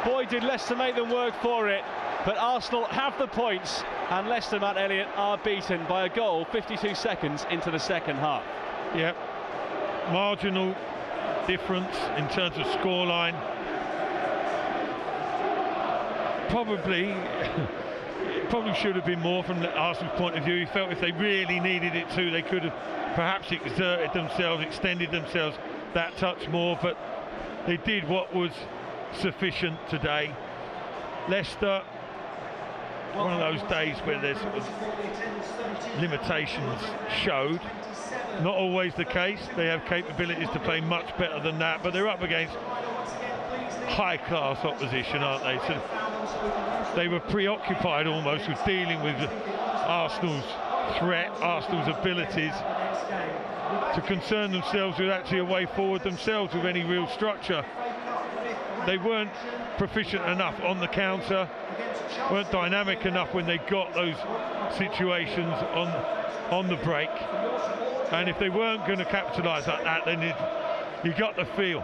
Boy, did Leicester make them work for it. But Arsenal have the points, and Leicester, Matt Elliott, are beaten by a goal 52 seconds into the second half. Yep. Marginal difference in terms of scoreline. Probably should have been more from Arsenal's point of view. He felt if they really needed it to, they could have perhaps exerted themselves, extended themselves that touch more, but they did what was sufficient today. Leicester, one of those days where there's sort of limitations showed. Not always the case. They have capabilities to play much better than that, but they're up against high-class opposition, aren't they? So they were preoccupied almost with dealing with Arsenal's threat, Arsenal's abilities, to concern themselves with actually a way forward themselves with any real structure. They weren't proficient enough on the counter, weren't dynamic enough when they got those situations on the break. And if they weren't going to capitalise like that, then you got the feel,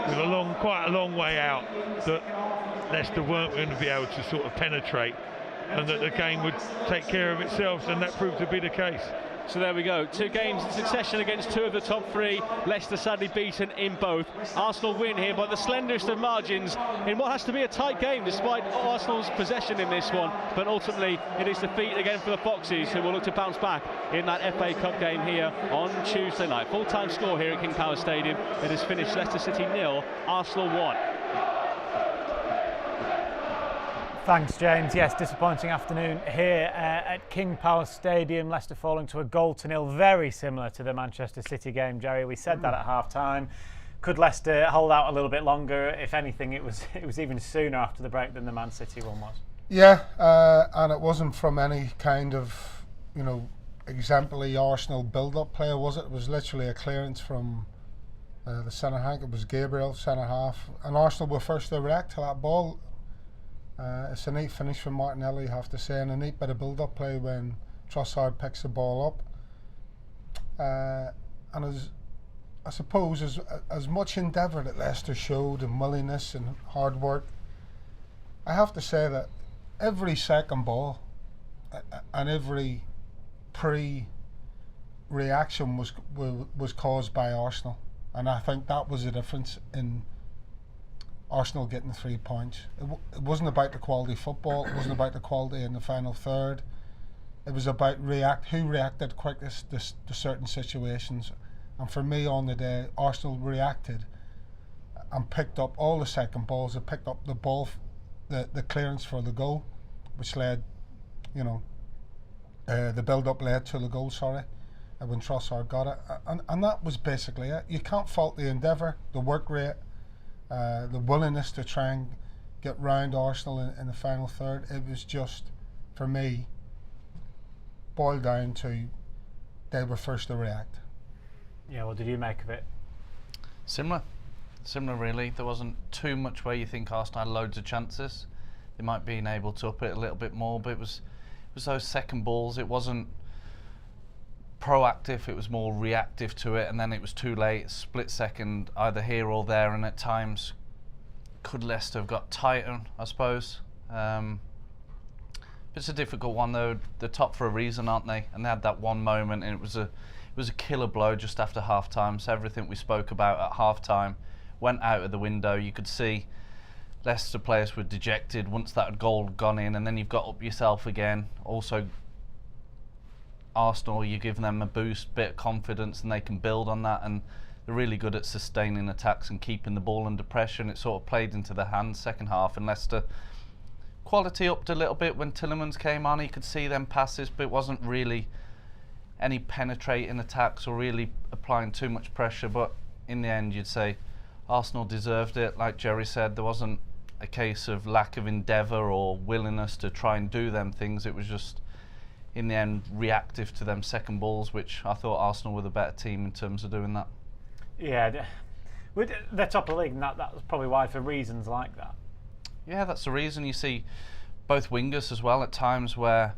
with quite a long way out, that Leicester weren't going to be able to sort of penetrate, and that the game would take care of itself, and that proved to be the case. So there we go, 2 games in succession against 2 of the top 3. Leicester sadly beaten in both. Arsenal win here by the slenderest of margins in what has to be a tight game despite Arsenal's possession in this one. But ultimately it is defeat again for the Foxes, who will look to bounce back in that FA Cup game here on Tuesday night. Full-time score here at King Power Stadium. It has finished Leicester City 0, Arsenal 1. Thanks, James. Yes, disappointing afternoon here at King Power Stadium. Leicester falling to a 0-0, very similar to the Manchester City game, Jerry. We said that at half-time. Could Leicester hold out a little bit longer? If anything, it was even sooner after the break than the Man City one was. Yeah, and it wasn't from any kind of, exemplary Arsenal build-up play, was it? It was literally a clearance from the centre-half. It was Gabriel, centre-half. And Arsenal were first to react to that ball. It's a neat finish from Martinelli, you have to say, and a neat bit of build-up play when Trossard picks the ball up. And I suppose as much endeavour that Leicester showed, and willingness and hard work, I have to say that every second ball and every pre-reaction was caused by Arsenal, and I think that was the difference in Arsenal getting 3 points. It wasn't about the quality of football, it wasn't about the quality in the final third. It was about who reacted quickest to certain situations. And for me on the day, Arsenal reacted and picked up all the second balls. They picked up the ball, the clearance for the goal, which led, the build-up led to the goal, when Trossard got it. And that was basically it. You can't fault the endeavour, the work rate, the willingness to try and get round Arsenal in the final third. It was just, for me, boiled down to they were first to react. Yeah, what did you make of it? Similar really. There wasn't too much where you think Arsenal had loads of chances. They might be able to up it a little bit more, but it was those second balls. It wasn't proactive, it was more reactive to it, and then it was too late, split second either here or there, and at times could Leicester have got tighter, I suppose. It's a difficult one though. They're top for a reason, aren't they? And they had that one moment, and it was a killer blow just after half time. So everything we spoke about at half time went out of the window. You could see Leicester players were dejected once that goal had gone in, and then you've got up yourself again. Also Arsenal, you give them a boost, bit of confidence, and they can build on that, and they're really good at sustaining attacks and keeping the ball under pressure, and it sort of played into their hands second half, and Leicester quality upped a little bit when Tielemans came on. You could see them passes, but it wasn't really any penetrating attacks or really applying too much pressure. But in the end, you'd say Arsenal deserved it. Like Jerry said, there wasn't a case of lack of endeavour or willingness to try and do them things. It was just, in the end, reactive to them second balls, which I thought Arsenal were the better team in terms of doing that. Yeah, they're top of the league, and that was probably why, for reasons like that. Yeah, that's the reason. You see both wingers as well at times where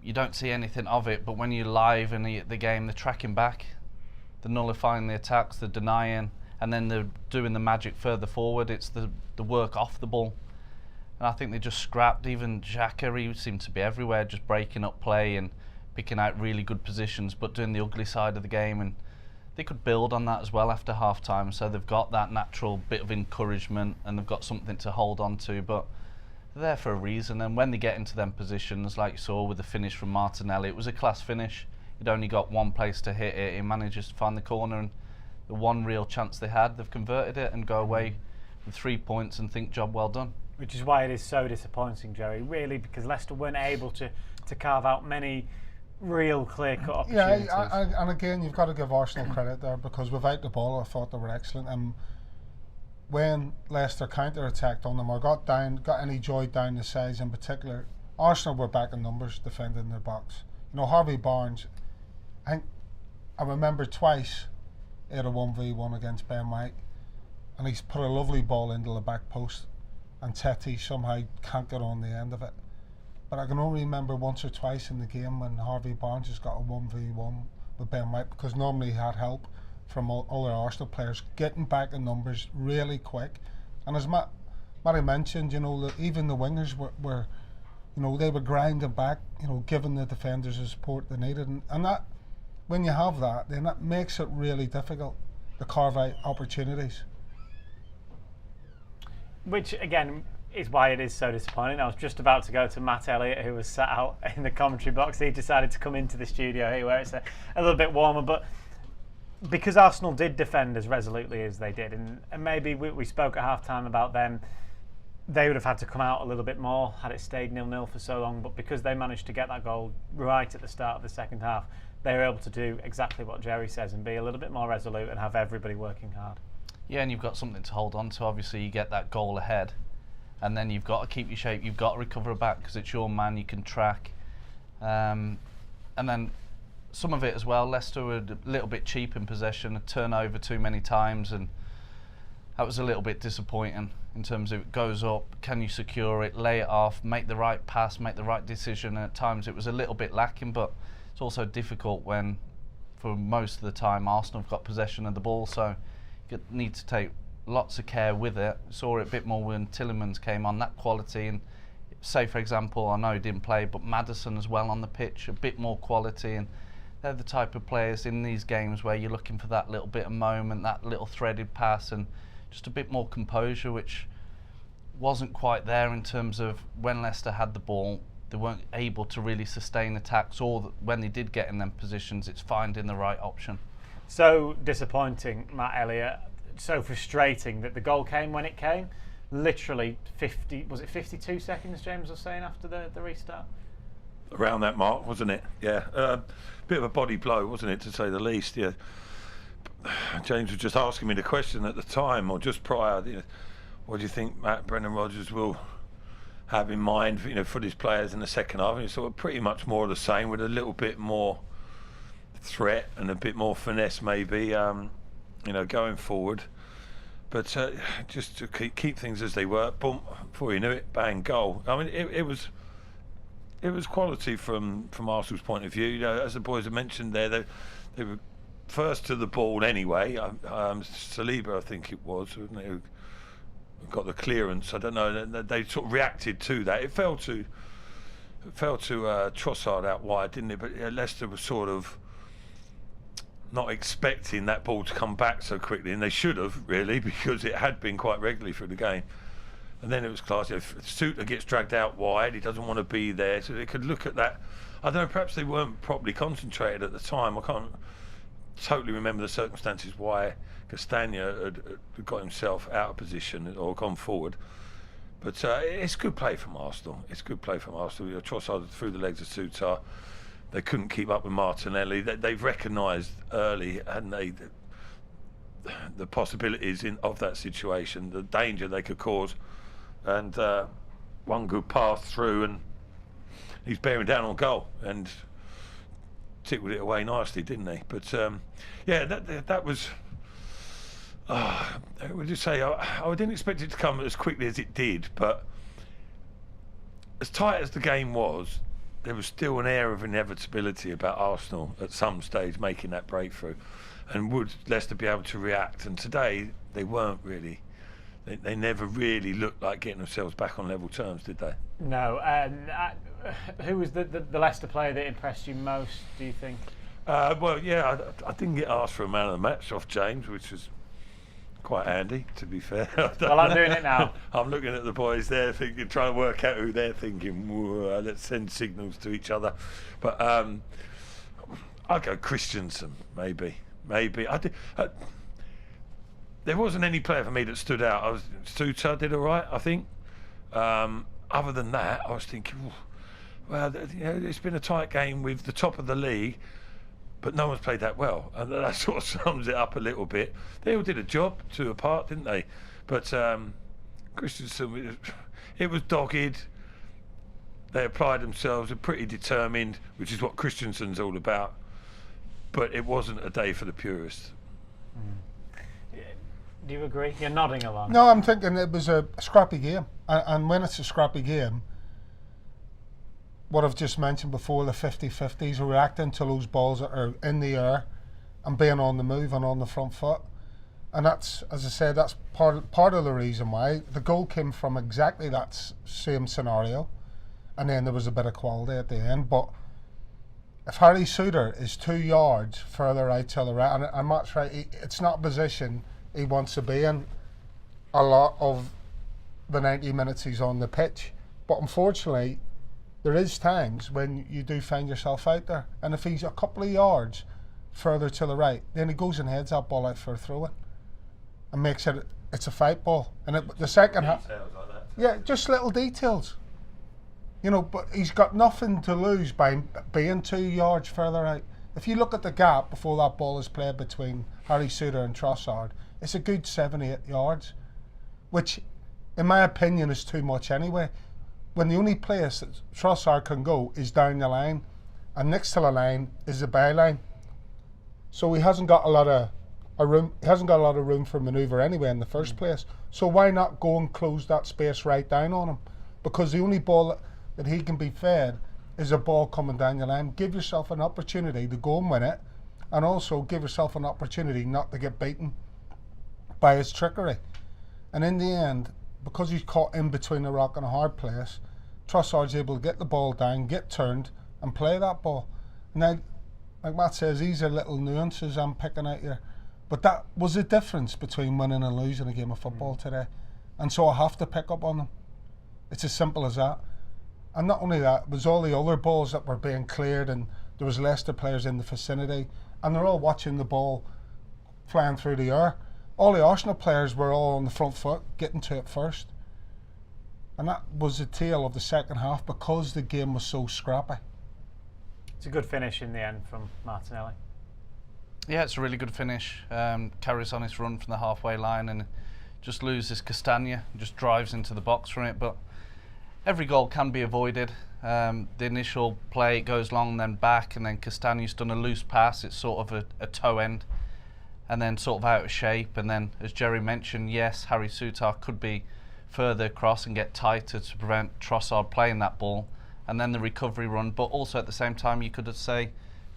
you don't see anything of it, but when you're live in the game, they're tracking back, they're nullifying the attacks, they're denying, and then they're doing the magic further forward. It's the work off the ball. And I think they just scrapped. Even Xhaka, he seemed to be everywhere, just breaking up play and picking out really good positions, but doing the ugly side of the game. And they could build on that as well after half time. So they've got that natural bit of encouragement and they've got something to hold on to. But they're there for a reason. And when they get into them positions, like you saw with the finish from Martinelli, it was a class finish. He'd only got one place to hit it. He manages to find the corner, and the one real chance they had, they've converted it and go away with 3 points and think job well done. Which is why it is so disappointing, Jerry, really, because Leicester weren't able to carve out many real clear-cut opportunities. Yeah, and again, you've got to give Arsenal credit there, because without the ball, I thought they were excellent. And when Leicester counter-attacked on them or got any joy down the sides in particular, Arsenal were back in numbers defending their box. You know, Harvey Barnes, I remember twice he had a 1v1 against Ben White, and he's put a lovely ball into the back post, and Tete somehow can't get on the end of it. But I can only remember once or twice in the game when Harvey Barnes has got a 1v1 with Ben White, because normally he had help from other Arsenal players getting back in numbers really quick. And as Matty mentioned, you know, even the wingers were, you know, they were grinding back, you know, giving the defenders the support they needed. And that, when you have that, then that makes it really difficult to carve out opportunities. Which, again, is why it is so disappointing. I was just about to go to Matt Elliott, who was sat out in the commentary box. He decided to come into the studio here where it's a little bit warmer. But because Arsenal did defend as resolutely as they did, and maybe we spoke at half-time about them, they would have had to come out a little bit more had it stayed 0-0 for so long. But because they managed to get that goal right at the start of the second half, they were able to do exactly what Jerry says and be a little bit more resolute and have everybody working hard. Yeah, and you've got something to hold on to. Obviously, you get that goal ahead, and then you've got to keep your shape. You've got to recover back because it's your man. You can track, and then some of it as well. Leicester were a little bit cheap in possession, a turnover too many times, and that was a little bit disappointing in terms of it goes up. Can you secure it? Lay it off. Make the right pass. Make the right decision. And at times it was a little bit lacking, but it's also difficult when, for most of the time, Arsenal have got possession of the ball. So you need to take lots of care with it. Saw it a bit more when Tielemans came on, that quality. And say, for example, I know he didn't play, but Maddison as well on the pitch, a bit more quality. And they're the type of players in these games where you're looking for that little bit of moment, that little threaded pass, and just a bit more composure, which wasn't quite there in terms of when Leicester had the ball. They weren't able to really sustain attacks, or when they did get in them positions, it's finding the right option. So disappointing, Matt Elliott. So frustrating that the goal came when it came. Literally 52 seconds, James was saying, after the restart? Around that mark, wasn't it? Yeah. Bit of a body blow, wasn't it, to say the least? Yeah. James was just asking me the question at the time, or just prior. You know, what do you think Brendan Rodgers will have in mind, you know, for his players in the second half? And it's sort of pretty much more of the same, with a little bit more threat and a bit more finesse, maybe. You know, going forward. But just to keep things as they were. Boom! Before you knew it, bang, goal. I mean, it was quality from Arsenal's point of view. You know, as the boys have mentioned there, they were first to the ball anyway. Saliba, I think it was, who got the clearance. I don't know. They sort of reacted to that. It fell to Trossard out wide, didn't it? But Leicester was sort of not expecting that ball to come back so quickly, and they should have, really, because it had been quite regularly through the game. And then it was classy. If Suter gets dragged out wide, he doesn't want to be there, so they could look at that. I don't know, perhaps they weren't properly concentrated at the time. I can't totally remember the circumstances why Castagna had got himself out of position or gone forward. But it's good play from Arsenal. It's good play from Arsenal. You know, Trossard through the legs of Suter. They couldn't keep up with Martinelli. They've recognised early, hadn't they, the possibilities of that situation, the danger they could cause. And one good pass through, and he's bearing down on goal and tickled it away nicely, didn't he? But yeah, that was. I would just say I didn't expect it to come as quickly as it did, but as tight as the game was, there was still an air of inevitability about Arsenal at some stage making that breakthrough. and would Leicester be able to react? And today they weren't really. They never really looked like getting themselves back on level terms, did they? No. Who was the Leicester player that impressed you most, do you think? Well, yeah, I didn't get asked for a man of the match off James, which was quite handy, to be fair. Well, I'm doing it now. I'm looking at the boys there, trying to work out who they're thinking. Let's send signals to each other. But I'll go Christensen, maybe. There wasn't any player for me that stood out. Suter did all right, I think. Other than that, I was thinking, well, it's been a tight game with the top of the league, but no one's played that well, and that sort of sums it up a little bit. They all did a job to a part, didn't they? But Christensen, it was dogged. They applied themselves, they're pretty determined, which is what Christensen's all about. But it wasn't a day for the purists. Do you agree? You're nodding along. No, I'm thinking it was a scrappy game, and when it's a scrappy game, what I've just mentioned before, the 50-50s, reacting to those balls that are in the air and being on the move and on the front foot. And that's, as I said, that's part of the reason why. The goal came from exactly that same scenario, and then there was a bit of quality at the end. But if Harry Suter is 2 yards further out to the right, and Matt's right, it's not a position he wants to be in a lot of the 90 minutes he's on the pitch. But unfortunately, there is times when you do find yourself out there, and if he's a couple of yards further to the right, then he goes and heads that ball out for a throw-in and makes it's a fight ball. And the second half, Like that. yeah, just little details, but he's got nothing to lose by being 2 yards further out. If you look at the gap before that ball is played between Harry Suter and Trossard, it's a good 7-8 yards, which in my opinion is too much anyway, when the only place that Trossard can go is down the line, and next to the line is the byline. So he hasn't got a lot of room. He hasn't got a lot of room for manoeuvre anyway in the first place. So why not go and close that space right down on him? Because the only ball that he can be fed is a ball coming down the line. Give yourself an opportunity to go and win it, and also give yourself an opportunity not to get beaten by his trickery. And in the end, because he's caught in between a rock and a hard place, Trossard's able to get the ball down, get turned, and play that ball. Now, like Matt says, these are little nuances I'm picking out here, but that was the difference between winning and losing a game of football today, and so I have to pick up on them. It's as simple as that. And not only that, it was all the other balls that were being cleared, and there was Leicester players in the vicinity, and they're all watching the ball flying through the air. All the Arsenal players were all on the front foot, getting to it first. And that was the tale of the second half because the game was so scrappy. It's a good finish in the end from Martinelli. Yeah, it's a really good finish. Carries on his run from the halfway line and just loses Castagna, just drives into the box from it. But every goal can be avoided. The initial play, it goes long and then back, and then Castagna's done a loose pass. It's sort of a toe end, and then sort of out of shape. And then, as Jerry mentioned, yes, Harry Suter could be further across and get tighter to prevent Trossard playing that ball, and then the recovery run. But also at the same time, you could say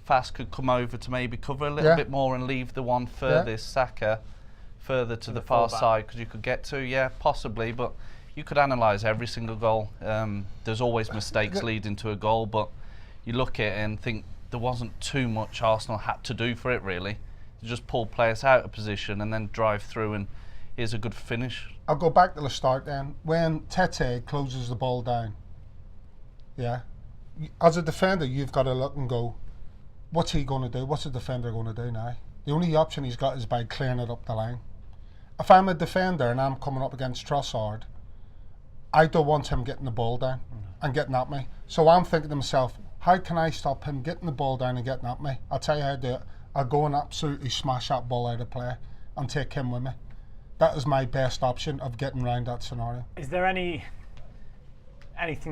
Fast could come over to maybe cover a little bit more and leave the one furthest, Saka, further to the far side, because you could get to, possibly, but you could analyse every single goal. There's always mistakes leading to a goal, but you look at it and think there wasn't too much Arsenal had to do for it, really. To just pull players out of position and then drive through, and here's a good finish. I'll go back to the start then. When Tete closes the ball down, as a defender, you've got to look and go, what's he going to do? What's the defender going to do now? The only option he's got is by clearing it up the line. If I'm a defender and I'm coming up against Trossard, I don't want him getting the ball down and getting at me. So I'm thinking to myself, how can I stop him getting the ball down and getting at me? I'll tell you how to do it. I'll go and absolutely smash that ball out of play and take him with me. That is my best option of getting around that scenario. Is there anything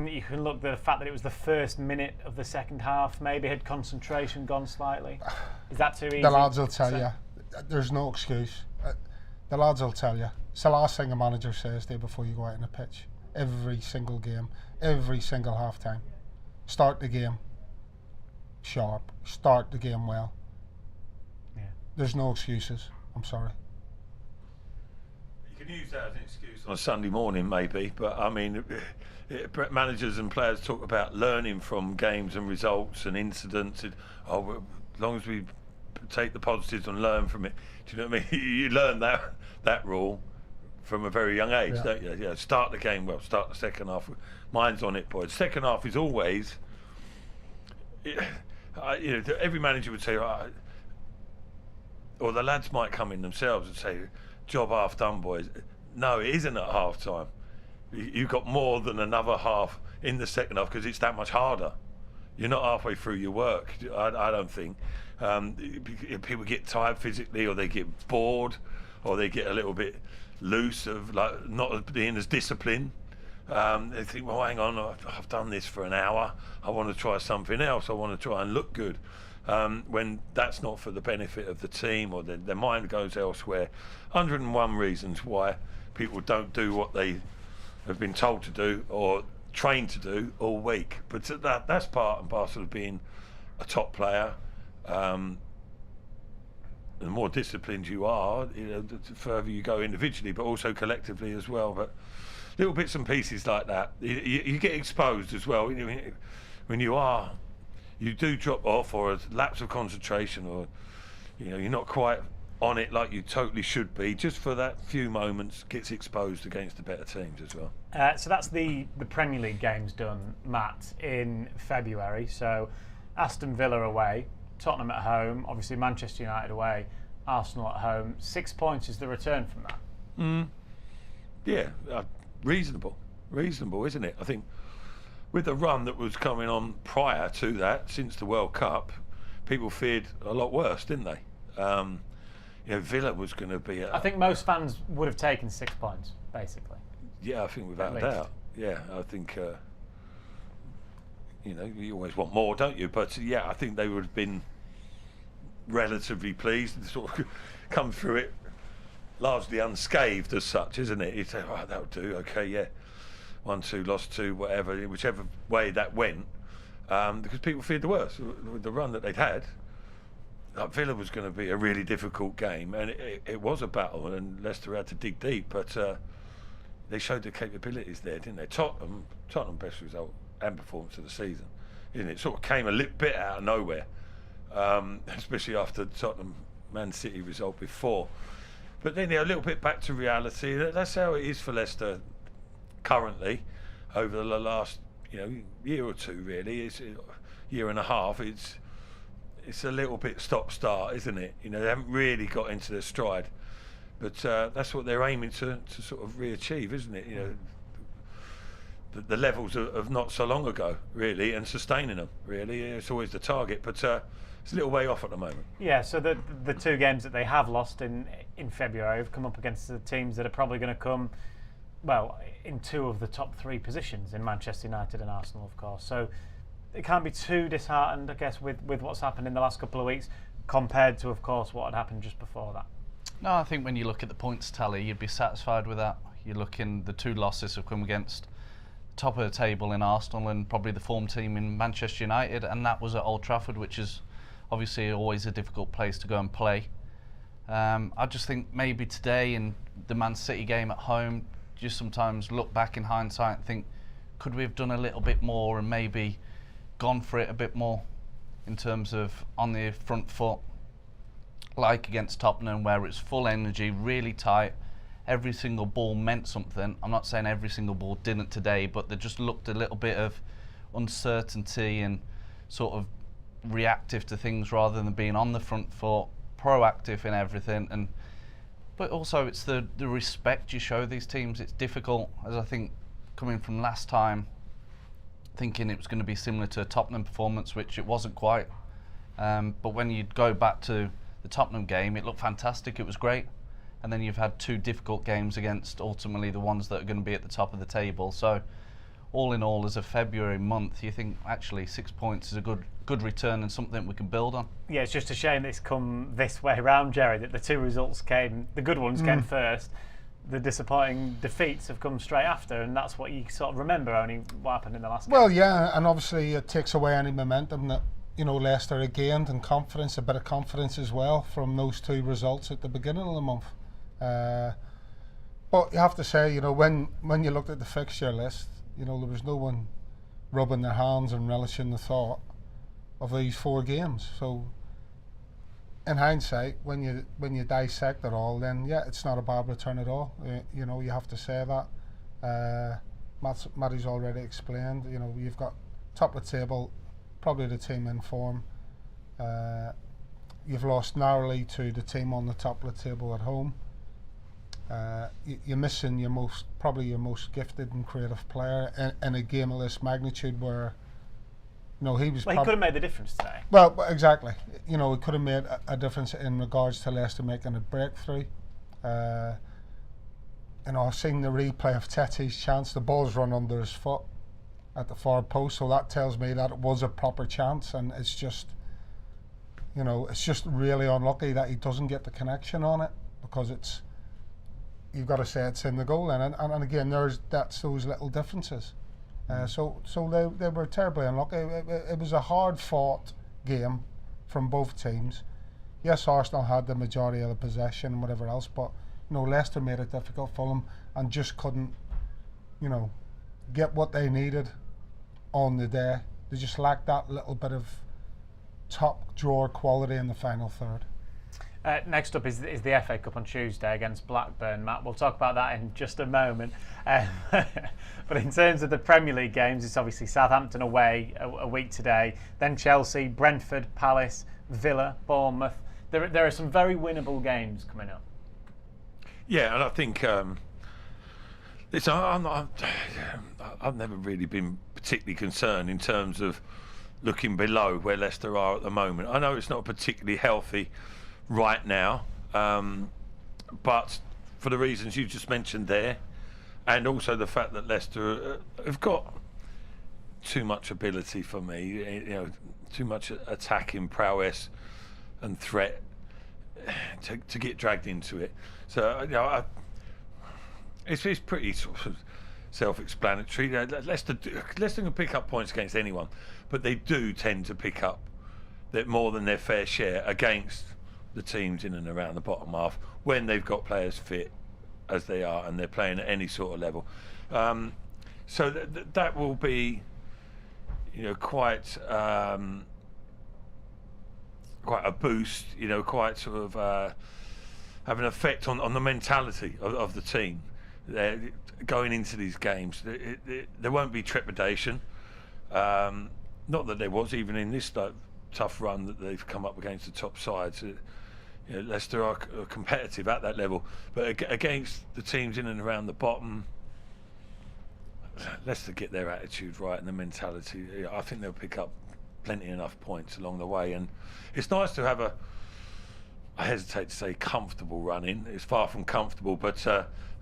that you can look at the fact that it was the first minute of the second half? Maybe had concentration gone slightly? Is that too easy? The lads will tell you. There's no excuse. The lads will tell you. It's the last thing a manager says to you before you go out on the pitch. Every single game, every single half time. Start the game sharp. Start the game well. there's no excuses. I'm sorry. You can use that as an excuse on a Sunday morning, maybe, but I mean, managers and players talk about learning from games and results and incidents. As long as we take the positives and learn from it, do you know what I mean? You learn that rule from a very young age, don't you? Yeah, start the game well, start the second half. Mine's on it, boys. Second half is always, every manager would say, or the lads might come in themselves and say, job half done, boys. No, it isn't at half time. You've got more than another half in the second half because it's that much harder. You're not halfway through your work, I don't think. People get tired physically, or they get bored, or they get a little bit loose of like not being as disciplined. They think, well, hang on, I've done this for an hour. I want to try something else. I want to try and look good. When that's not for the benefit of the team, or their mind goes elsewhere. 101 reasons why people don't do what they have been told to do or trained to do all week. But that's part and parcel of being a top player. The more disciplined you are, the further you go individually, but also collectively as well. But little bits and pieces like that, you get exposed as well. When you do drop off, or a lapse of concentration, or you're not quite on it like you totally should be, just for that few moments gets exposed against the better teams as well. So that's the Premier League games done, Matt, in February. So Aston Villa away, Tottenham at home, obviously Manchester United away, Arsenal at home. 6 points is the return from that. Yeah, reasonable, isn't it? I think with the run that was coming on prior to that, since the World Cup, people feared a lot worse, didn't they? Villa was going to be... I think most fans would have taken 6 points, basically. Yeah, I think without a doubt. Yeah, I think, you always want more, don't you? But yeah, I think they would have been relatively pleased and sort of come through it largely unscathed as such, isn't it? You'd say, right, that'll do, okay, yeah. 1-2, lost 2, whatever, whichever way that went, because people feared the worst. With the run that they'd had, Villa was going to be a really difficult game, and it was a battle, and Leicester had to dig deep, but they showed their capabilities there, didn't they? Tottenham best result and performance of the season, isn't it? Sort of came a little bit out of nowhere, especially after the Tottenham Man City result before. But then a little bit back to reality. That's how it is for Leicester currently, over the last year or two, really. It's a year and a half. It's a little bit stop-start, isn't it? They haven't really got into their stride, but that's what they're aiming to sort of re-achieve, isn't it? The levels of not so long ago, really, and sustaining them, really. It's always the target, but it's a little way off at the moment. Yeah, so the 2 games that they have lost in February have come up against the teams that are probably going to come, well, in 2 of the top 3 positions in Manchester United and Arsenal, of course. So it can't be too disheartened, I guess, with what's happened in the last couple of weeks compared to, of course, what had happened just before that. No, I think when you look at the points tally, you'd be satisfied with that. You're looking, the 2 losses have come against top of the table in Arsenal and probably the form team in Manchester United, and that was at Old Trafford, which is obviously always a difficult place to go and play. I just think maybe today in the Man City game at home, just sometimes look back in hindsight and think, could we have done a little bit more and maybe gone for it a bit more in terms of on the front foot, like against Tottenham, where it's full energy, really tight, every single ball meant something. I'm not saying every single ball didn't today, but there just looked a little bit of uncertainty and sort of reactive to things rather than being on the front foot, proactive in everything. But also it's the respect you show these teams. It's difficult, as I think coming from last time, thinking it was going to be similar to a Tottenham performance, which it wasn't quite. But when you go back to the Tottenham game, it looked fantastic, it was great. And then you've had 2 difficult games against ultimately the ones that are going to be at the top of the table. So all in all, as a February month, you think actually 6 points is a good return and something we can build on. Yeah, it's just a shame it's come this way round, Jerry, that the 2 results came, the good ones came first. The disappointing defeats have come straight after, and that's what you sort of remember only what happened in the last game. Well, yeah, and obviously it takes away any momentum that you know, Leicester had gained in confidence, a bit of confidence as well from those 2 results at the beginning of the month. But you have to say, you know, when you looked at the fixture list, you know, there was no one rubbing their hands and relishing the thought of these 4 games. So in hindsight, when you dissect it all, then yeah, it's not a bad return at all. You know, you have to say that. Matty's already explained, you know, you've got top of the table, probably the team in form. You've lost narrowly to the team on the top of the table at home. You're missing probably your most gifted and creative player in a game of this magnitude, where, you know, he could have made the difference today. Well, exactly. You know, he could have made a difference in regards to Leicester making a breakthrough. You know, I've seen the replay of Tetty's chance. The ball's run under his foot at the far post, so that tells me that it was a proper chance, and it's just, you know, it's just really unlucky that he doesn't get the connection on it, because you've got to say it's in the goal, and again, that's those little differences. So they were terribly unlucky. It was a hard fought game from both teams. Yes, Arsenal had the majority of the possession and whatever else, but, you know, Leicester made it difficult for them and just couldn't, you know, get what they needed on the day. They just lacked that little bit of top drawer quality in the final third. Next up is the FA Cup on Tuesday against Blackburn. Matt, we'll talk about that in just a moment. But in terms of the Premier League games, it's obviously Southampton away a week today, then Chelsea, Brentford, Palace, Villa, Bournemouth. There are some very winnable games coming up. Yeah, and I think I've never really been particularly concerned in terms of looking below where Leicester are at the moment. I know it's not particularly healthy right now, but for the reasons you just mentioned there, and also the fact that Leicester have got too much ability for me, you know, too much attacking prowess and threat to get dragged into it. So, you know, it's pretty sort of self-explanatory. Leicester can pick up points against anyone, but they do tend to pick up more than their fair share against the teams in and around the bottom half when they've got players fit as they are and they're playing at any sort of level. So that will be, you know, quite a boost, you know, quite sort of have an effect on the mentality of the team. Going into these games, there won't be trepidation. Not that there was even in this tough run that they've come up against the top sides. You know, Leicester are competitive at that level, but against the teams in and around the bottom, Leicester get their attitude right and the mentality. I think they'll pick up plenty enough points along the way, and it's nice to have I hesitate to say comfortable run in. It's far from comfortable, but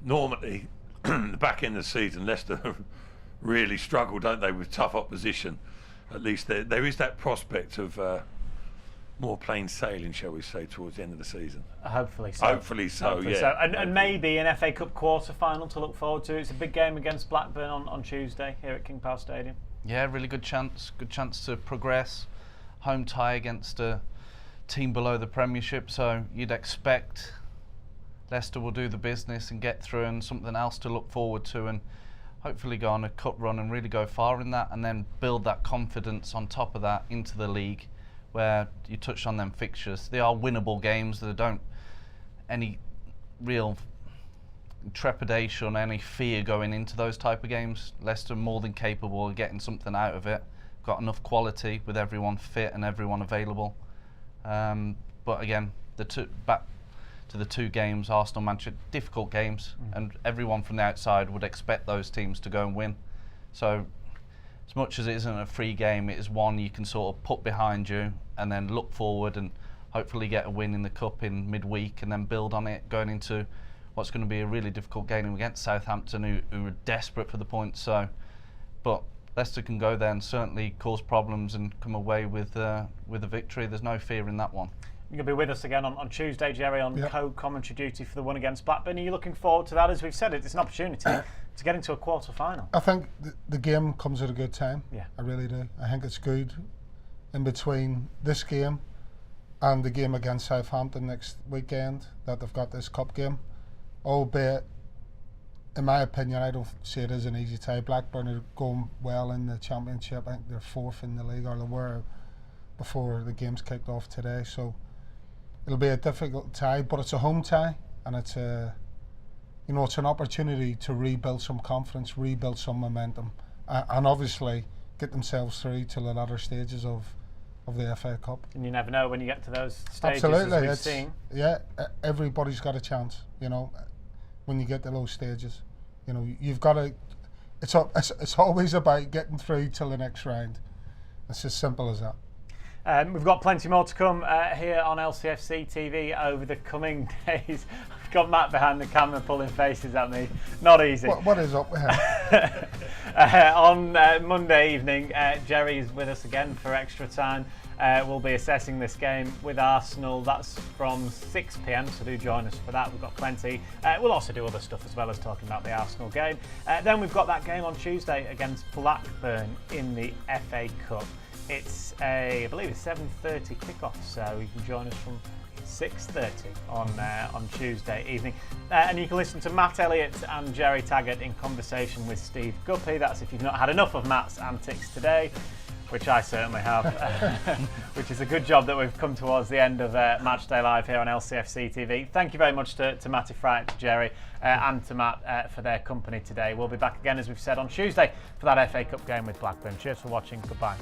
normally the back end of the season, Leicester really struggle, don't they, with tough opposition. At least there is that prospect of more plain sailing, shall we say, towards the end of the season. Hopefully so. Hopefully so. And maybe an FA Cup quarter final to look forward to. It's a big game against Blackburn on Tuesday here at King Power Stadium. Yeah, really good chance to progress. Home tie against a team below the Premiership, so you'd expect Leicester will do the business and get through, and something else to look forward to, and hopefully go on a cup run and really go far in that, and then build that confidence on top of that into the league, where you touched on them fixtures. They are winnable games. There don't any real trepidation, any fear going into those type of games. Leicester more than capable of getting something out of it. Got enough quality with everyone fit and everyone available. But again, back to the 2 games, Arsenal, Manchester, difficult games, and everyone from the outside would expect those teams to go and win. So as much as it isn't a free game, it is one you can sort of put behind you and then look forward and hopefully get a win in the cup in midweek, and then build on it going into what's going to be a really difficult game against Southampton, who are desperate for the points. So, but Leicester can go there and certainly cause problems and come away with a victory. There's no fear in that one. You're going to be with us again on Tuesday, Jerry, on co-commentary duty for the one against Blackburn. Are you looking forward to that? As we've said, it's an opportunity to get into a quarter final. I think the game comes at a good time. Yeah. I really do. I think it's good in between this game and the game against Southampton next weekend, that they've got this cup game. Albeit, in my opinion, I don't see it as an easy tie. Blackburn are going well in the Championship. I think they're 4th in the league, or they were before the game's kicked off today. So it'll be a difficult tie, but it's a home tie, and it's it's an opportunity to rebuild some confidence, rebuild some momentum, and obviously get themselves through to the latter stages of the FA Cup. And you never know when you get to those stages. Absolutely, as we've seen. Yeah, everybody's got a chance. When you get to those stages, you've got to. It's always about getting through till the next round. It's as simple as that. We've got plenty more to come here on LCFC TV over the coming days. I've got Matt behind the camera pulling faces at me. Not easy. What is up with him? On Monday evening, Jerry is with us again for extra time. We'll be assessing this game with Arsenal. That's from 6 p.m, so do join us for that. We've got plenty. We'll also do other stuff as well as talking about the Arsenal game. Then we've got that game on Tuesday against Blackburn in the FA Cup. It's I believe it's 7:30 kickoff, so you can join us from 6:30 on Tuesday evening. And you can listen to Matt Elliott and Jerry Taggart in conversation with Steve Guppy. That's if you've not had enough of Matt's antics today, which I certainly have, which is a good job that we've come towards the end of Matchday Live here on LCFC TV. Thank you very much to Matty Fright, to Jerry, and to Matt for their company today. We'll be back again, as we've said, on Tuesday for that FA Cup game with Blackburn. Cheers for watching. Goodbye.